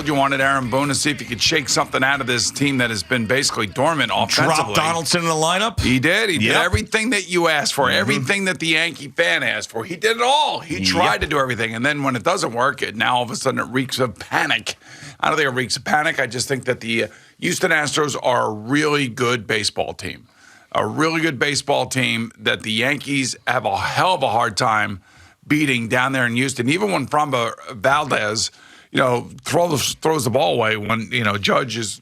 you wanted Aaron Boone to see if he could shake something out of this team that has been basically dormant offensively. Drop Donaldson in the lineup? He did. He did everything that you asked for, everything that the Yankee fan asked for. He did it all. He tried to do everything. And then when it doesn't work, now all of a sudden it reeks of panic. I don't think it reeks of panic. I just think that the Houston Astros are a really good baseball team. A really good baseball team that the Yankees have a hell of a hard time beating down there in Houston. Even when Framber Valdez, throws the ball away when, Judge is,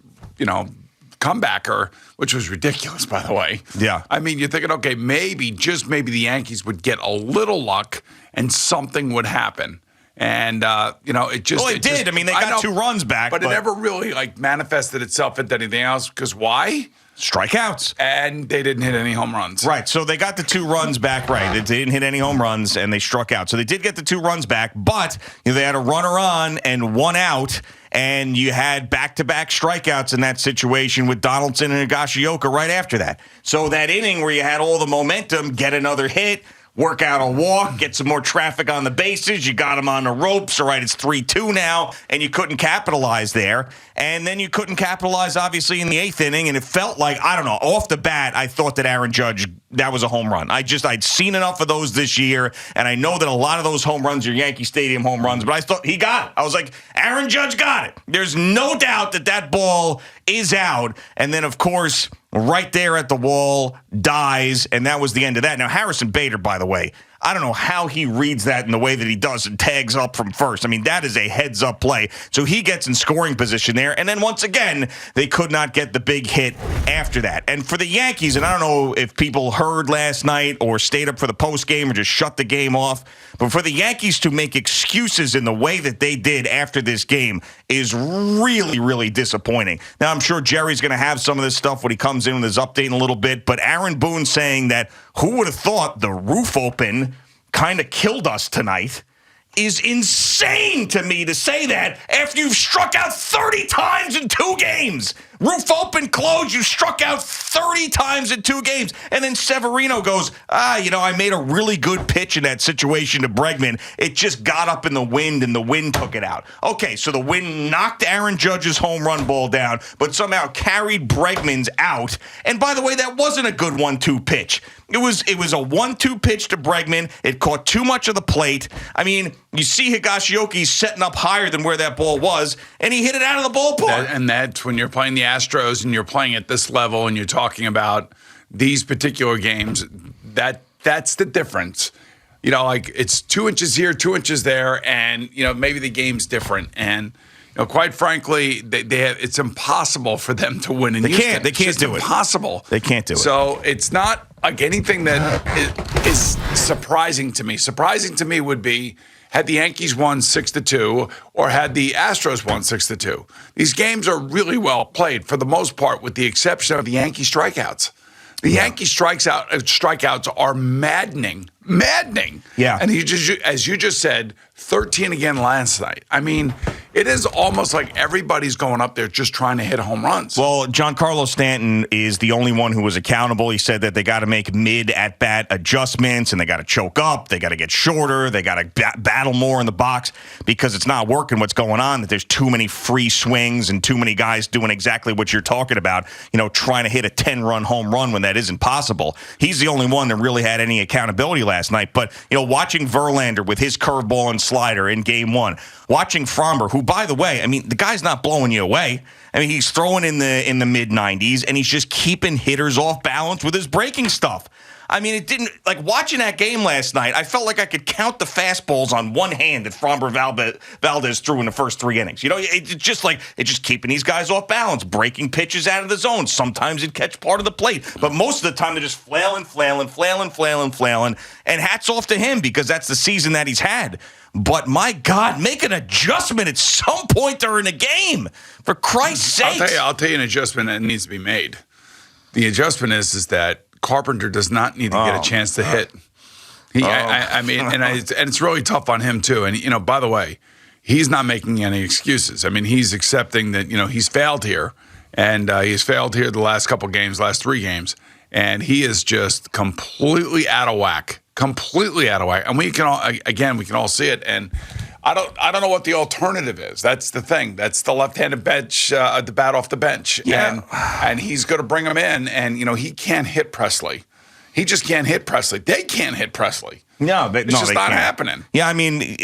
comebacker, which was ridiculous, by the way. Yeah. I mean, you're thinking, okay, maybe, just maybe the Yankees would get a little luck and something would happen. And, it just... Well, it did. I mean, they got 2 runs back. But it never really, manifested itself into anything else. Because why? Strikeouts. And they didn't hit any home runs. Right. So they got the 2 runs back, right. They didn't hit any home runs, and they struck out. So they did get the 2 runs back, but they had a runner on and 1 out, and you had back-to-back strikeouts in that situation with Donaldson and Higashioka right after that. So that inning where you had all the momentum, get another hit, work out a walk, get some more traffic on the bases. You got him on the ropes. All right, it's 3-2 now, and you couldn't capitalize there. And then you couldn't capitalize, obviously, in the 8th inning, and it felt like, I don't know, off the bat, I thought that Aaron Judge, that was a home run. I'd seen enough of those this year, and I know that a lot of those home runs are Yankee Stadium home runs, but I thought he got it. I was like, Aaron Judge got it. There's no doubt that ball is out. And then, of course, right there at the wall, dies, and that was the end of that. Now, Harrison Bader, by the way, I don't know how he reads that in the way that he does and tags up from first. I mean, that is a heads-up play. So he gets in scoring position there. And then once again, they could not get the big hit after that. And for the Yankees, and I don't know if people heard last night or stayed up for the postgame or just shut the game off, but for the Yankees to make excuses in the way that they did after this game is really, really disappointing. Now, I'm sure Jerry's going to have some of this stuff when he comes in with his update in a little bit, but Aaron Boone saying that who would have thought the roof open kind of killed us tonight is insane to me to say that after you've struck out 30 times in 2 games. Roof open, closed, you struck out 30 times in 2 games. And then Severino goes, I made a really good pitch in that situation to Bregman. It just got up in the wind, and the wind took it out. Okay, so the wind knocked Aaron Judge's home run ball down, but somehow carried Bregman's out. And by the way, that wasn't a good 1-2 pitch. It was a 1-2 pitch to Bregman. It caught too much of the plate. I mean, you see Higashioka setting up higher than where that ball was, and he hit it out of the ballpark. And that's when you're playing the Astros and you're playing at this level and you're talking about these particular games, that's the difference. It's 2 inches here, 2 inches there, and, maybe the game's different. And, quite frankly, it's impossible for them to win in Houston. They can't do it. It's impossible. They can't do it. So it's not like anything that is surprising to me. Surprising to me would be had the Yankees won 6-2 or had the Astros won 6-2. These games are really well played for the most part, with the exception of the Yankee strikeouts. The Yankee strikeouts are maddening. Yeah. And as you just said, 13 again last night. I mean, it is almost like everybody's going up there just trying to hit home runs. Well, Giancarlo Stanton is the only one who was accountable. He said that they got to make mid-at-bat adjustments, and they got to choke up, they got to get shorter, they got to battle more in the box because it's not working what's going on, that there's too many free swings and too many guys doing exactly what you're talking about, trying to hit a 10-run home run when that isn't possible. He's the only one that really had any accountability last night. But, watching Verlander with his curveball and slider in Game 1, watching Framber, who, by the way, I mean, the guy's not blowing you away. I mean, he's throwing in the mid-90s, and he's just keeping hitters off balance with his breaking stuff. I mean, it didn't, watching that game last night, I felt like I could count the fastballs on one hand that Framber Valdez threw in the first 3 innings. It's just keeping these guys off balance, breaking pitches out of the zone. Sometimes it'd catch part of the plate, but most of the time they're just flailing. And hats off to him, because that's the season that he's had. But my God, make an adjustment at some point during the game, for Christ's sake. I'll tell you an adjustment that needs to be made. The adjustment is that Carpenter does not need to get a chance to hit. I mean, and it's really tough on him too. And by the way, he's not making any excuses. I mean, he's accepting that he's failed here, and he's failed here the last 3 games, and he is just completely out of whack. And we can all see it. And I don't know what the alternative is. That's the thing. That's the left-handed bench, the bat off the bench. Yeah. And he's going to bring him in, and, he can't hit Presley. He just can't hit Presley. They can't hit Presley. No, it's just not happening. Yeah, I mean,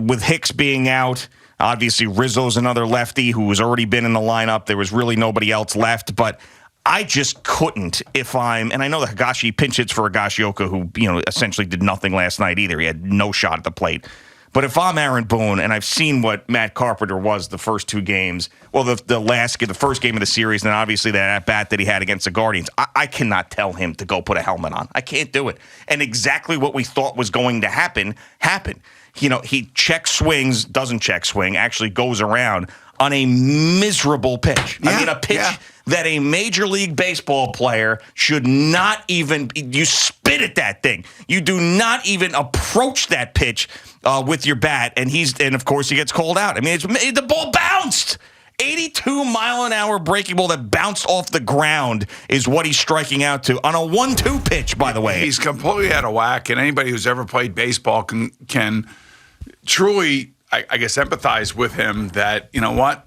with Hicks being out, obviously Rizzo's another lefty who has already been in the lineup. There was really nobody else left, but I just couldn't and I know that Higashi pinch hits for Higashioka, who, essentially did nothing last night either. He had no shot at the plate. But if I'm Aaron Boone, and I've seen what Matt Carpenter was the first two games, well, the first game of the series, and then obviously that at-bat that he had against the Guardians, I cannot tell him to go put a helmet on. I can't do it. And exactly what we thought was going to happen, happened. He doesn't check swing, actually goes around on a miserable pitch. Yeah, I mean, a pitch that a Major League Baseball player should not even, you spit at that thing. You do not even approach that pitch with your bat, and of course he gets called out. I mean, the ball bounced. 82-mile-an-hour breaking ball that bounced off the ground is what he's striking out to on a 1-2 pitch, by the way. He's completely out of whack, and anybody who's ever played baseball can truly, I guess, empathize with him that, you know what?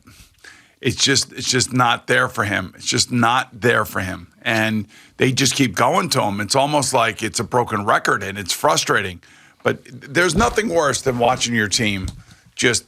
It's just not there for him. It's just not there for him. And they just keep going to him. It's almost like it's a broken record, and it's frustrating. But there's nothing worse than watching your team just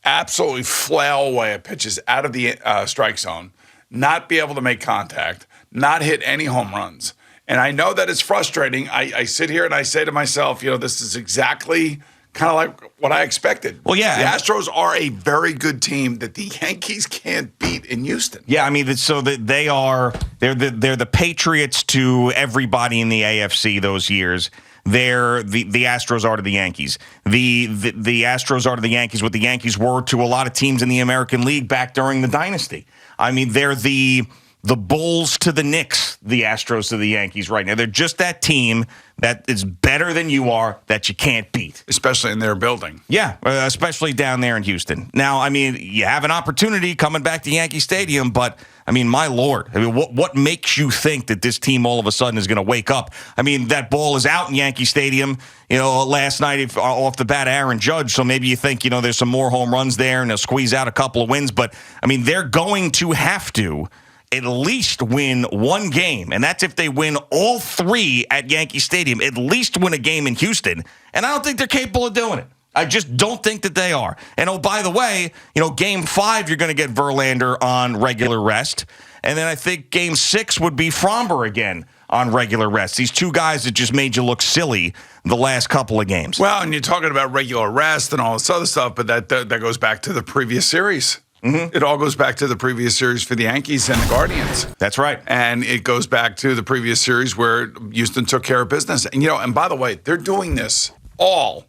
absolutely flail away at pitches out of the strike zone, not be able to make contact, not hit any home runs. And I know that it's frustrating. I sit here and I say to myself, this is exactly kind of like what I expected. Well, yeah. The Astros are a very good team that the Yankees can't beat in Houston. Yeah, I mean, so that they're the Patriots to everybody in the AFC those years. They're the Astros are to the Yankees. The Astros are to the Yankees what the Yankees were to a lot of teams in the American League back during the dynasty. I mean, they're the Bulls to the Knicks, the Astros to the Yankees right now. They're just that team that is better than you are that you can't beat. Especially in their building. Yeah, especially down there in Houston. Now, I mean, you have an opportunity coming back to Yankee Stadium, but, I mean, my Lord. I mean, what makes you think that this team all of a sudden is going to wake up? I mean, that ball is out in Yankee Stadium, last night off the bat, Aaron Judge, so maybe you think, there's some more home runs there and they'll squeeze out a couple of wins, but, I mean, they're going to have to at least win one game, and that's if they win all three at Yankee Stadium, at least win a game in Houston, and I don't think they're capable of doing it. I just don't think that they are. And, oh, by the way, Game 5, you're going to get Verlander on regular rest, and then I think Game 6 would be Fromber again on regular rest. These two guys that just made you look silly the last couple of games. Well, and you're talking about regular rest and all this other stuff, but that goes back to the previous series. Mm-hmm. It all goes back to the previous series for the Yankees and the Guardians. That's right. And it goes back to the previous series where Houston took care of business. And, and by the way, they're doing this all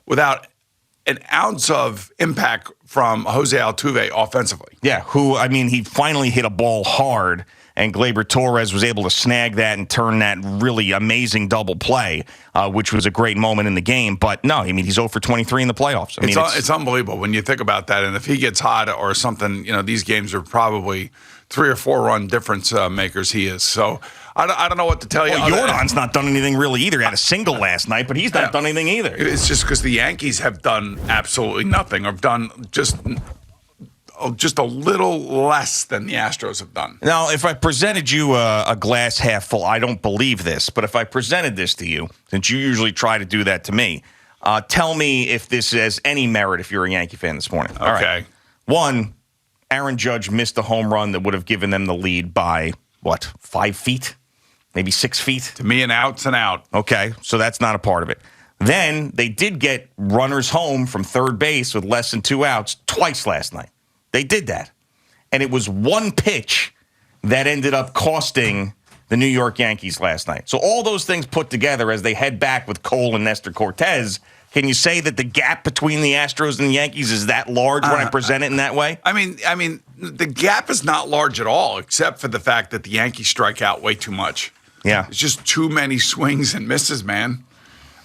without an ounce of impact from Jose Altuve offensively. Yeah, he finally hit a ball hard, and Gleyber Torres was able to snag that and turn that really amazing double play, which was a great moment in the game. But no, he's 0 for 23 in the playoffs. It's unbelievable when you think about that. And if he gets hot or something, these games are probably 3 or 4 run difference makers he is. So I don't know what to tell you. Well, Jordan's not done anything really either. He had a single last night, but he's not done anything either. It's just because the Yankees have done absolutely nothing, or done just a little less than the Astros have done. Now, if I presented you a glass half full, I don't believe this, but if I presented this to you, since you usually try to do that to me, tell me if this has any merit if you're a Yankee fan this morning. Okay. All right. One, Aaron Judge missed a home run that would have given them the lead by, 5 feet? Maybe 6 feet? To me, an out's an out. Okay, so that's not a part of it. Then they did get runners home from third base with less than 2 outs twice last night. They did that. And it was one pitch that ended up costing the New York Yankees last night. So all those things put together as they head back with Cole and Nestor Cortez, can you say that the gap between the Astros and the Yankees is that large when I present it in that way? I mean, the gap is not large at all, except for the fact that the Yankees strike out way too much. Yeah. It's just too many swings and misses, man.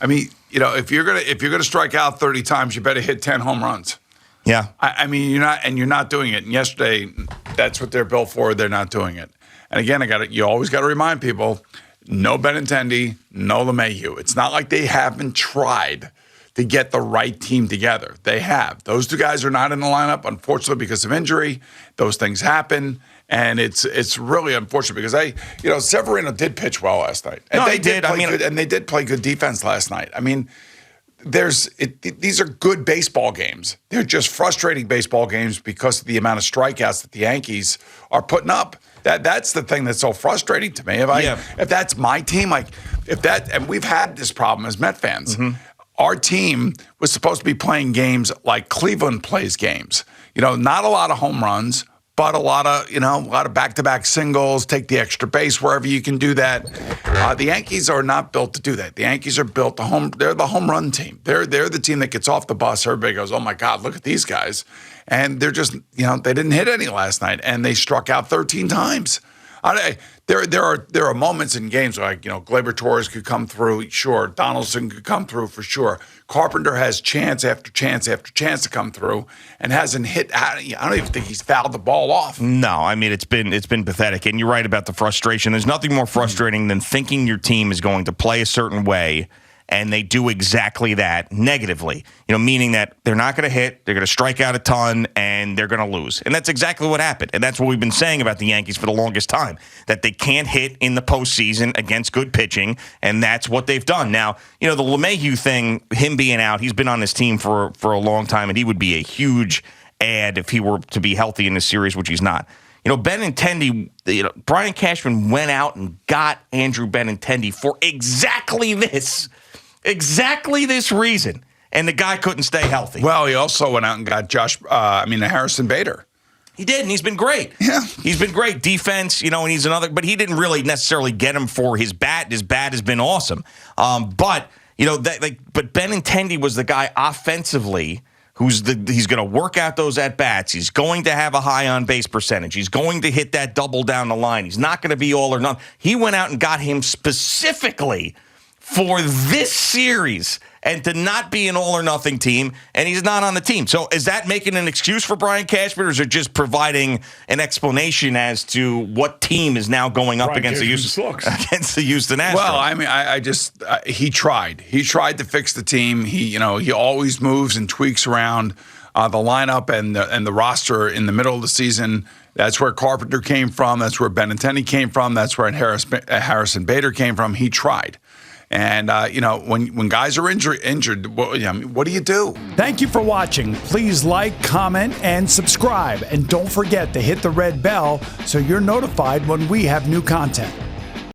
I mean, if you're gonna strike out 30 times, you better hit 10 home runs. Yeah. I mean, you're not doing it. And yesterday, that's what they're built for. They're not doing it. And again, you always got to remind people, no Benintendi, no LeMahieu. It's not like they haven't tried to get the right team together. They have. Those two guys are not in the lineup, unfortunately, because of injury. Those things happen. And it's really unfortunate because Severino did pitch well last night. And they did. And they did play good defense last night. I mean, these are good baseball games. They're just frustrating baseball games because of the amount of strikeouts that the Yankees are putting up. That's the thing that's so frustrating to me. If that's my team, and we've had this problem as Met fans. Mm-hmm. Our team was supposed to be playing games like Cleveland plays games. Not a lot of home runs, but a lot of back-to-back singles, take the extra base wherever you can do that. The Yankees are not built to do that. The Yankees are built they're the home run team. They're the team that gets off the bus. Everybody goes, oh my God, look at these guys. And they're just, they didn't hit any last night, and they struck out 13 times. There are moments in games like, Gleyber Torres could come through, sure. Donaldson could come through for sure. Carpenter has chance after chance after chance to come through and hasn't hit. I don't even think he's fouled the ball off. No, I mean, it's been pathetic. And you're right about the frustration. There's nothing more frustrating than thinking your team is going to play a certain way and they do exactly that negatively, meaning that they're not going to hit, they're going to strike out a ton, and they're going to lose. And that's exactly what happened. And that's what we've been saying about the Yankees for the longest time, that they can't hit in the postseason against good pitching, and that's what they've done. Now, the LeMahieu thing, him being out, he's been on this team for a long time, and he would be a huge add if he were to be healthy in this series, which he's not. Benintendi, Brian Cashman went out and got Andrew Benintendi for exactly this reason, and the guy couldn't stay healthy. Well, he also went out and got Harrison Bader. He did, and he's been great. Yeah. He's been great. Defense, and he's another, but he didn't really necessarily get him for his bat. His bat has been awesome. But Benintendi was the guy offensively he's going to work out those at-bats. He's going to have a high on-base percentage. He's going to hit that double down the line. He's not going to be all or none. He went out and got him specifically for this series and to not be an all-or-nothing team, and he's not on the team. So is that making an excuse for Brian Cashman, or is it just providing an explanation as to what team is now going up against the Houston Astros? Well, he tried. He tried to fix the team. He always moves and tweaks around the lineup and the roster in the middle of the season. That's where Carpenter came from. That's where Benintendi came from. That's where Harrison Bader came from. He tried. And, when guys are injured, what do you do? Thank you for watching. Please like, comment, and subscribe. And don't forget to hit the red bell so you're notified when we have new content.